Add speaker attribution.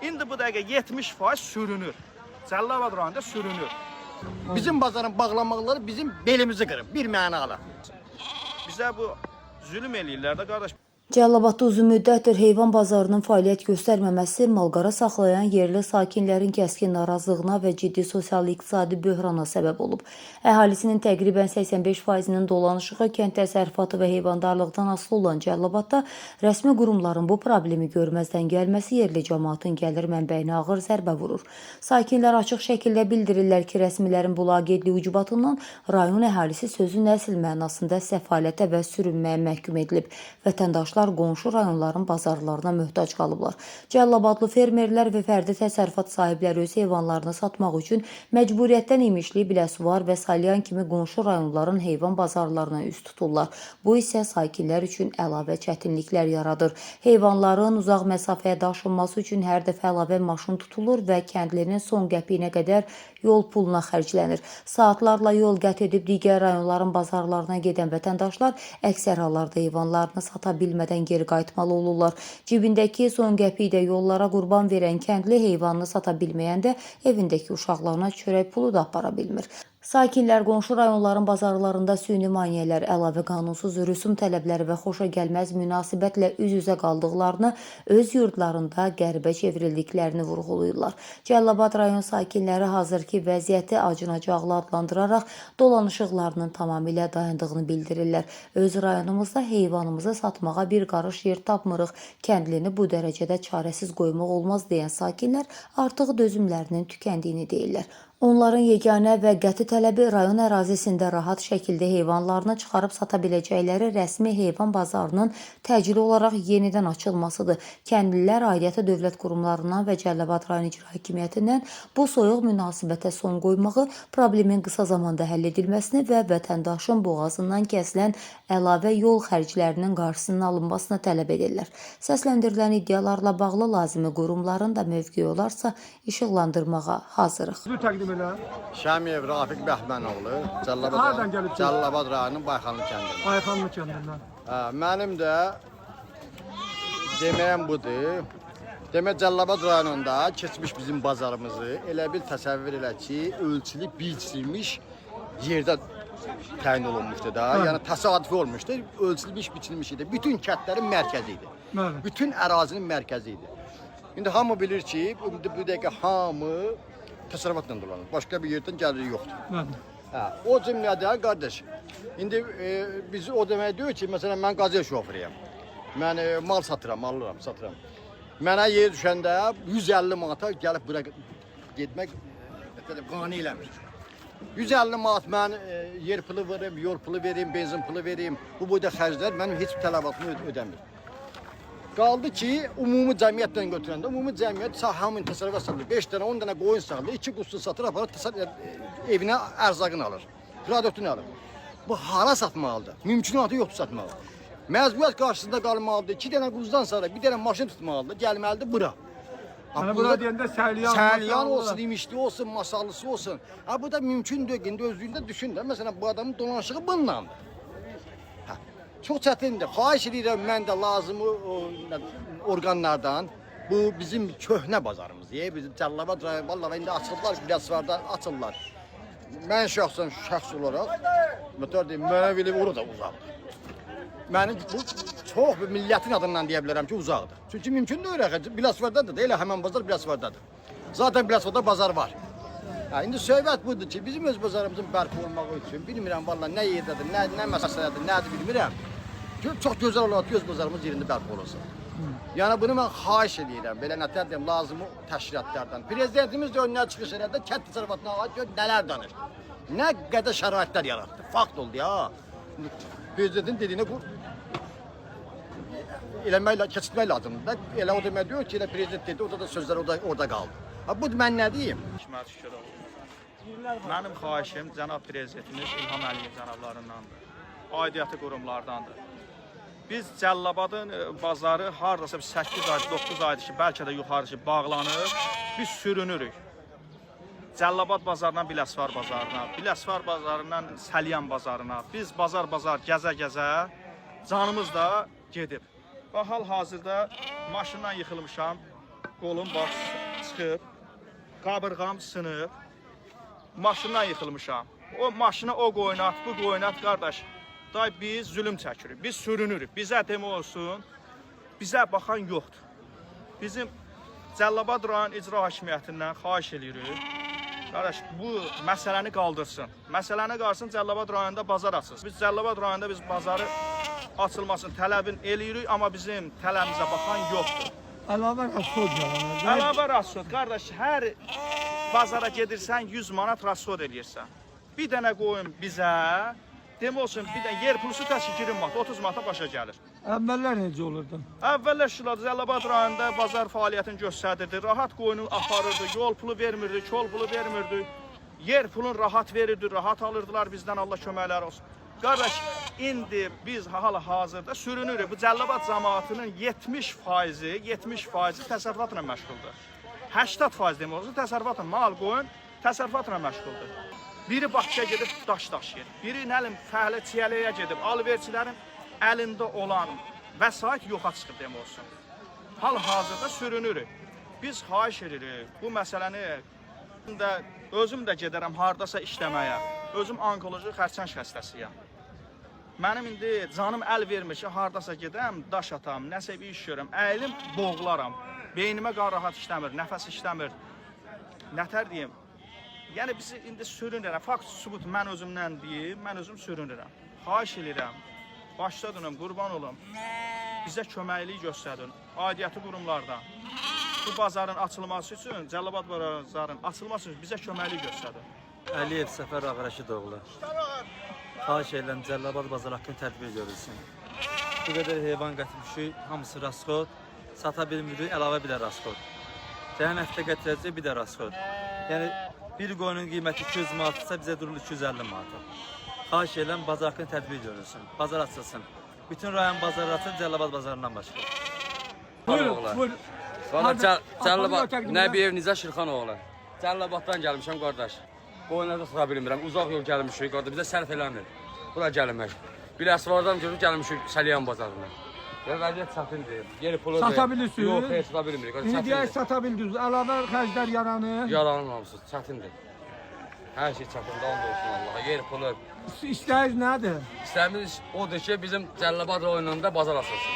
Speaker 1: İndi bu dəqiqə 70% sürünür. Cəlilabad rayonunda sürünür.
Speaker 2: Bizim bazarın bağlanmaları bizim belimizi qırıb, bir mənalı.
Speaker 1: Bizə bu zülm eləyirlər də qardaş.
Speaker 3: Cəlilabadda uzun müddətdir heyvan bazarının fəaliyyət göstərməməsi malqara saxlayan yerli sakinlərin kəskin narazılığına və ciddi sosial-iqtisadi böhrana səbəb olub. Əhalisinin təqribən 85%-nin dolanışığı kənd təsərrüfatı və heyvandarlıqdan asılı olan Cəlilabadda rəsmi qurumların bu problemi görməzdən gəlməsi yerli cəmaatın gəlir mənbəyinə ağır zərbə vurur. Sakinlər açıq şəkildə bildirirlər ki, rəsmilərin bu laqeydlik ucbatından rayon əhalisi sözün əsl mənasında səfalətə və sürünməyə məhkum edilib. Vətəndaşlar qonşu rayonların bazarlarına möhtac qalıblar. Cəlilabadlı fermerlər və fərdi təsərrüfat sahibləri öz heyvanlarını satmaq üçün məcburiyyətdən imişli, Biləsuvar və Salyan kimi qonşu rayonların heyvan bazarlarına üst tuturlar. Bu isə sakinlər üçün əlavə çətinliklər yaradır. Heyvanların uzaq məsafəyə daşınması üçün hər dəfə əlavə maşın tutulur və kəndlinin son qəpiyinə qədər yol puluna xərclənir. Saatlarla yol qət edib digər rayonların bazarlarına gedən vətəndaşlar əksər hallarda heyvanlarını sata bilmədən geri qayıtmalı olurlar. Cibindəki son qəpiyi də yollara qurban verən kəndli heyvanını sata bilməyəndə evindəki uşaqlarına çörək pulu da apara bilmir. Sakinlər qonşu rayonların bazarlarında süni maneələr, əlavə qanunsuz rüsum tələbləri və xoşagəlməz münasibətlə üz-üzə qaldıqlarını, öz yurdlarında qərbə çevrildiklərini vurğulayırlar. Cəlilabad rayon sakinləri hazırki vəziyyəti acınacaqlı adlandıraraq dolanışıqlarının tamamilə dayandığını bildirirlər. Öz rayonumuzda heyvanımızı satmağa bir qarış yer tapmırıq, kəndlini bu dərəcədə çarəsiz qoymaq olmaz deyən sakinlər artıq dözümlərinin tükəndiyini deyirlər. Onların yeganə və qəti tələbi rayon ərazisində rahat şəkildə heyvanlarını çıxarıb sata biləcəkləri rəsmi heyvan bazarının təcili olaraq yenidən açılmasıdır. Kəndlilər aidiyyatı dövlət qurumlarından və Cəlilabad rayon icra hakimiyyətindən bu soyuq münasibətə son qoymağı, problemin qısa zamanda həll edilməsini və vətəndaşın boğazından kəsilən əlavə yol xərclərinin qarşısının alınmasını tələb edirlər. Səsləndirilən iddialarla bağlı lazımi qurumların da mövqeyi olarsa işıqlandırmağa hazırıq.
Speaker 2: Şəmiyev Rafiq Bəhmənoğlu,
Speaker 4: Hardan gəlibsiniz?
Speaker 2: Cəlilabad rayonunun Bayxanlı kəndindən.
Speaker 4: Bayxanlı kəndindən.
Speaker 2: Mənim də deməyəm budur. Demək Cəlilabad rayonunda keçmiş bizim bazarımızı elə bir təsəvvür elə ki, ölçülü, biçilmiş yerdə təyin olunmuşdu da. Yəni təsadüfi olmuşdu, ölçülmüş, biçilmiş idi. Bütün kəndlərin mərkəzi idi. Bütün ərazinin mərkəzi idi. İndi hamı bilir ki, bu dəqiqə hamı təsərrüfatla dolanır. Başqa bir yerdən gəliri yoxdur. O cümlədən qardaş, indi biz o demək deyir ki, məsələn mən qazı şoförüyəm. Mən mal satıram, alıram, satıram. Mənə yer düşəndə 150 manata gəlib bura getmək qane eləmir. 150 manat mən yer pulu verim, yol pulu verim, benzin pulu verim. Bu boyda xərclər mənim heç bir tələbatımı ödəmir. Qaldı ki, ümumi cəmiyyətdən götürəndə, ümumi cəmiyyət hamının təsərrüfat satılır. 5 dənə, 10 dənə qoyun saxlayır, 2 qustu satır, aparır, evinə ərzaqını alır, radyotunu alır. Bu hara satmalıdır? Mümkünatı yoxdur satmalı. Məcburiyyət qarşısında qalmalıdır, 2 dənə quzdan sonra bir dənə maşın tutmalıdır, gəlməlidir bura.
Speaker 4: Yəni bura deyəndə
Speaker 2: səlyan olsun, imişli olsun, masallısı olsun. Bu da mümkün deyil, indi özlüyündə düşün də, məsələn, bu adamın dolanışığı bununlandır. Çox çətindir. Xahiş edirəm mən də lazımı orqanlardan bu bizim köhnə bazarımız. Bizim Cəlilabad rayon vallahi indi açıldılar, Biləsuvarda açırlar. Mən şəxs olaraq mənə belə orada uzaqdır. Mənim bu çox bir millətin adından deyə bilərəm ki, uzaqdır. Çünki mümkün deyil, Biləsuvardadır da, elə həmin bazar Biləsuvardadır. Zaten Biləsuvarda bazar var. İndi söhbət budur ki, bizim öz bazarımızın bərpa olmağı üçün bilmirəm vallahi nə yerdədir, nə məsələdir, nədir bilmirəm. Çox gözəl olaraq göz bazarımız yerində bərpa olunsun. Yəni bunu mən xahiş edirəm, belə nətər deyim, lazımı təşkilatlardan. Prezidentimiz də önünə çıxış elədi, kənd təsərrüfatına aid nələr danır. Nə qədər şəraitlər yaratdı, fakt oldu ya. Prezidentin dediyinə bu eləməklə, keçitmək lazımdır. Elə o demək deyir ki, elə prezident dedi, orada da sözlər orada qaldı. Bu mən nə deyim?
Speaker 1: Mənim xahişim cənab prezidentimiz İlham Əliyev cənablarındandır, aidiyyatı qurumlardandır. Biz Cəlilabadın bazarı haradasa 8 ay, 9 aydır ki, bəlkə də yuxarı ki, bağlanıb, biz sürünürük. Cəlilabad bazarından Biləsuvar bazarına, Biləsuvar bazarından Salyan bazarına, biz bazar-bazar gəzə-gəzə canımız da gedib. Və hal-hazırda maşından yıxılmışam, qolum bax çıxıb, qabırğam sınıb, maşından yıxılmışam. O maşına o qoynat, bu qoynat qardaş. Day biz zülüm çəkirik, biz sürünürük. Bizə demə olsun, bizə baxan yoxdur. Bizim Cəlilabad rayon icra hakimiyyətindən xahiş edirik. Qardaş, bu məsələni qaldırsın. Məsələni qaldırsın, Cəlilabad rayonunda bazar açılsın. Biz Cəlilabad rayonunda biz bazarı açılmasını tələbin eləyirik, amma bizim tələbimizə baxan yoxdur.
Speaker 4: Əlavə rasxod yalanır.
Speaker 1: Əlavə rasxod, qardaş, hər bazara gedirsən 100 manat rasxod eləyirsən. Bir dənə qoyun bizə, demə olsun, bir dənə yer pulusu təşkil 20 manat, 30 manata başa gəlir.
Speaker 4: Əvvəllər necə olurdu?
Speaker 1: Əvvəllər şurada Cəlilabad rayonunda bazar fəaliyyətini göstərirdi. Rahat qoyunu aparırdı, yol pulu vermirdi, kol pulu vermirdi. Yer pulunu rahat verirdi, rahat alırdılar bizdən, Allah köməkləri olsun. Qardaş, indi biz hal-hazırda sürünürük. Bu Cəlilabad cəmaatının 70% təsərrüfatla məşğuldur. 80% demək olsun, təsərrüfatla, mal, qoyun təsərrüfatla məşğuldur. Biri Bakıya gedib daş daşıyır, biri nəlim fəhlə çiyələyə gedib, alverçilərin əlində olan vəsait yoxa çıxır demək olsun. Hal-hazırda sürünürük. Biz xahiş edirik bu məsələni özüm də gedərəm hardasa işləməyə. Özüm onkoloji xərçəng xəstəsiyəm. Mənim indi canım əl vermir ki, hardasa gedəm, daş atam, nəsə bir iş görəm, əyilim, boğularam. Beynimə qan rahat işləmir, nəfəs işləmir. Nətər deyim? Yəni bizi indi sürünürəm. Fakt sübut mən özümdən deyim, mən özüm sürünürəm. Xahiş edirəm. Başda dönüm, qurban olum. Bizə köməklik göstərin, aidiyyəti qurumlardan. Bu bazarın açılması üçün, Cəlilabad bazarının açılması üçün bizə köməklik göstərin.
Speaker 5: Əliyev Səfər Ağrəşidoğlu. Xahiş edirəm Cəlilabad bazarı haqqında tədbir görülsün. Bu qədər heyvan gətirmişik, hamısı rasxod. Sata bilmirik, əlavə bir də rasxod. Gələn həftə gətirəcək bir də rasxod. Yəni bir qoyunun qiyməti 200 manatsa bizə durur 250 manat. Xahiş edirəm bazar haqqında tədbir görülsün. Bazar açılsın. Bütün rayon bazarı açılır, Cəlilabad bazarından başqa.
Speaker 4: Buyurun, buyurun.
Speaker 6: Valla Cəlilabad,
Speaker 4: Hadi,
Speaker 6: Nəbiyev Nizə Şirxanoğlu. Cəlilabaddan gəlmişəm qardaş. Qoyunlarda sıra bilmirəm, uzaq yol gəlmişik qardaş, bizə sərf eləmir. Bura gəlmək. Bir əsvardan görüb gəlmişik Səliyan bazarına. Və vəziyyət çətindir. Yeri pulu
Speaker 4: Sata bilirsiniz?
Speaker 6: Yox, heç sata bilmirik.
Speaker 4: İndi deyək sata bildiniz, əlavə xərclər yaranır.
Speaker 6: Yalanmamışsınız, çətindir. Hər şey çətindir, and olsun Allaha. Yer pulu.
Speaker 4: İstəyiniz nədir?
Speaker 6: İstəyimiz odur ki, bizim Cəlilabad rayonunda bazar açılsın.